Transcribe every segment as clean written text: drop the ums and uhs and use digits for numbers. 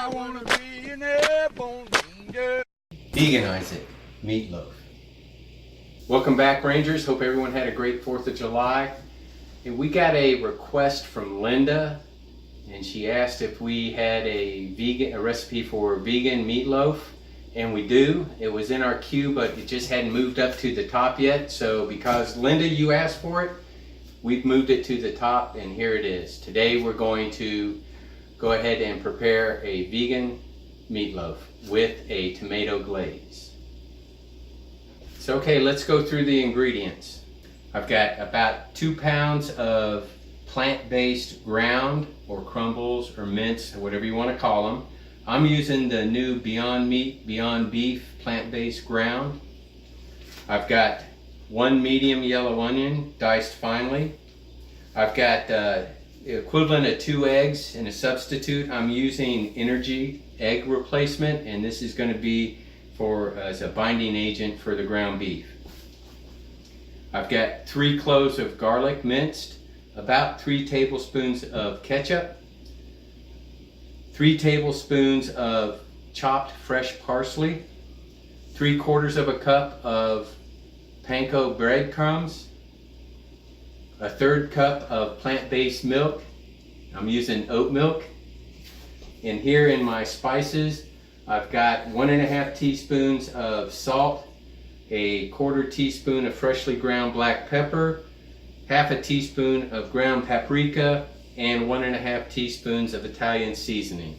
I wanna be an airborne ranger. Veganize It, Meatloaf. Welcome back, Rangers. Hope everyone had a great 4th of July. And we got a request from Linda, and she asked if we had a recipe for vegan meatloaf, and we do. It was in our queue, but it just hadn't moved up to the top yet. So because Linda, you asked for it, we've moved it to the top, and here it is. Today we're going to go ahead and prepare a vegan meatloaf with a tomato glaze. So okay, let's go through the ingredients. I've got about 2 pounds of plant-based ground, or crumbles, or minced, or whatever you want to call them. I'm using the new Beyond Meat, Beyond Beef plant-based ground. I've got 1 medium yellow onion, diced finely. I've got the equivalent of 2 eggs and a substitute. I'm using EnerG egg replacement, and this is going to be as a binding agent for the ground beef. I've got 3 cloves of garlic minced, about 3 tablespoons of ketchup, 3 tablespoons of chopped fresh parsley, 3/4 of a cup of Panko breadcrumbs, a 1/3 cup of plant-based milk. I'm using oat milk. And here in my spices, I've got 1½ teaspoons of salt, a 1/4 teaspoon of freshly ground black pepper, 1/2 teaspoon of ground paprika, and 1½ teaspoons of Italian seasoning.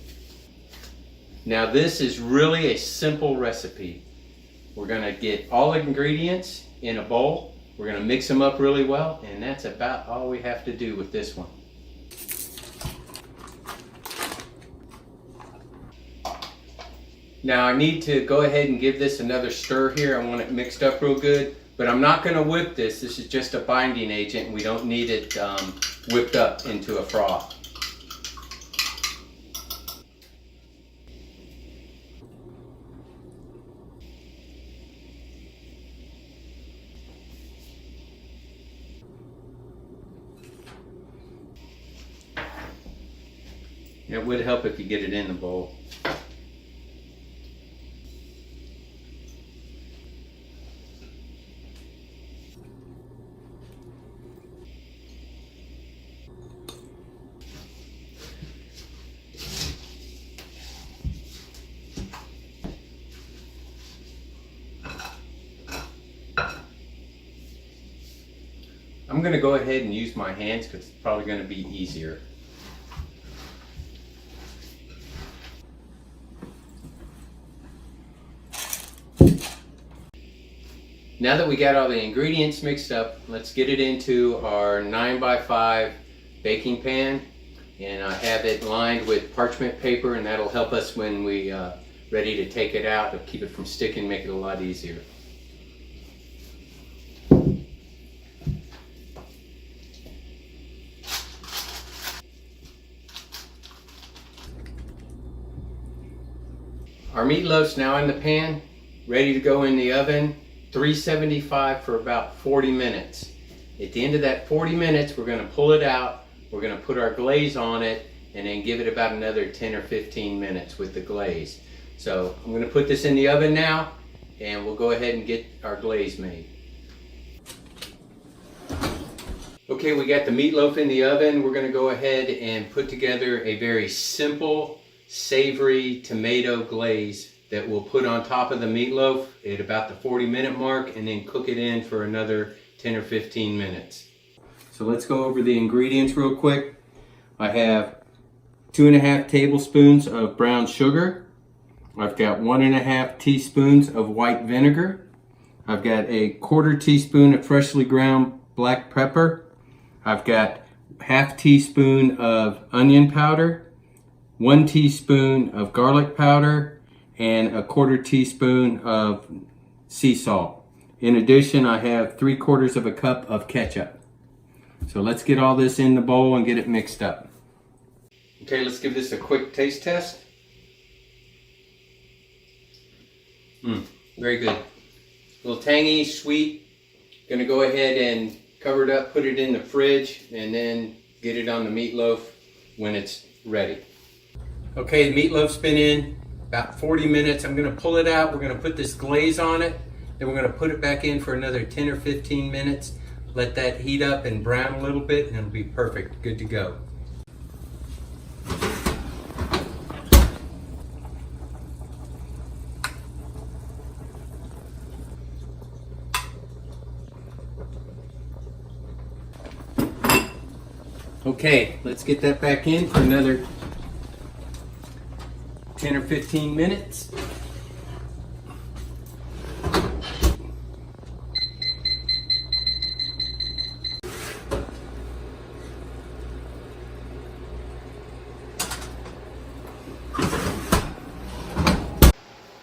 Now this is really a simple recipe. We're going to get all the ingredients in a bowl. We're going to mix them up really well, and that's about all we have to do with this one. Now I need to go ahead and give this another stir here. I want it mixed up real good, but I'm not going to whip this. This is just a binding agent, and we don't need it whipped up into a froth. It would help if you get it in the bowl. I'm going to go ahead and use my hands because it's probably going to be easier. Now that we got all the ingredients mixed up, let's get it into our 9x5 baking pan, and I have it lined with parchment paper, and that'll help us when we ready to take it out. It'll keep it from sticking, make it a lot easier. Our meatloaf's now in the pan, ready to go in the oven, 375 for about 40 minutes. At the end of that 40 minutes, we're going to pull it out, we're going to put our glaze on it, and then give it about another 10 or 15 minutes with the glaze. So I'm going to put this in the oven now, and we'll go ahead and get our glaze made. Okay, we got the meatloaf in the oven. We're going to go ahead and put together a very simple, savory tomato glaze that we'll put on top of the meatloaf at about the 40-minute mark, and then cook it in for another 10 or 15 minutes. So let's go over the ingredients real quick. I have 2½ tablespoons of brown sugar. I've got 1½ teaspoons of white vinegar. I've got a 1/4 teaspoon of freshly ground black pepper. I've got 1/2 teaspoon of onion powder, 1 teaspoon of garlic powder, and a 1/4 teaspoon of sea salt. In addition, I have 3/4 of a cup of ketchup. So let's get all this in the bowl and get it mixed up. Okay, let's give this a quick taste test. Very good. A little tangy, sweet. Gonna go ahead and cover it up, put it in the fridge, and then get it on the meatloaf when it's ready. Okay, the meatloaf's been in about 40 minutes. I'm gonna pull it out. We're gonna put this glaze on it. Then we're gonna put it back in for another 10 or 15 minutes. Let that heat up and brown a little bit and it'll be perfect, good to go. Okay, let's get that back in for another 10 or 15 minutes.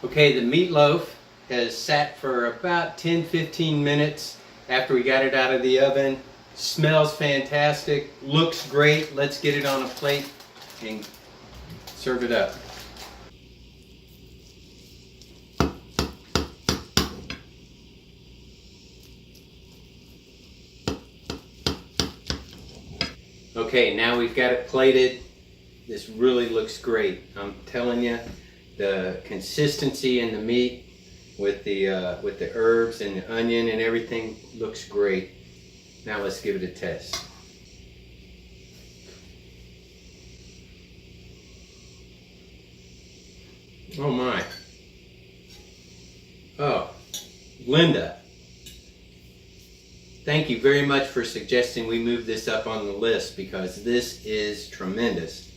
Okay, the meatloaf has sat for about 10-15 minutes after we got it out of the oven. Smells fantastic, looks great. Let's get it on a plate and serve it up. Okay, now we've got it plated. This really looks great. I'm telling you, the consistency in the meat with the herbs and the onion and everything looks great. Now let's give it a test. Oh my. Oh, Linda. Thank you very much for suggesting we move this up on the list because this is tremendous.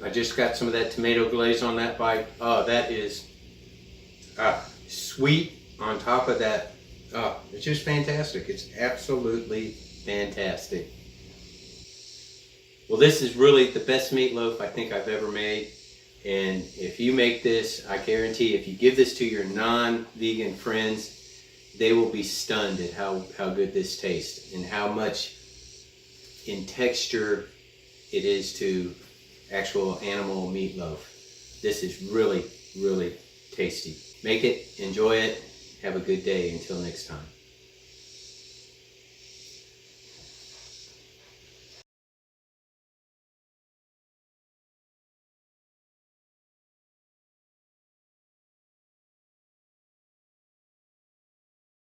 I just got some of that tomato glaze on that bite. Oh, that is sweet on top of that. Oh, it's just fantastic. It's absolutely fantastic. Well, this is really the best meatloaf I think I've ever made. And if you make this, I guarantee if you give this to your non-vegan friends, they will be stunned at how good this tastes and how much in texture it is to actual animal meatloaf. This is really, really tasty. Make it, enjoy it, have a good day. Until next time.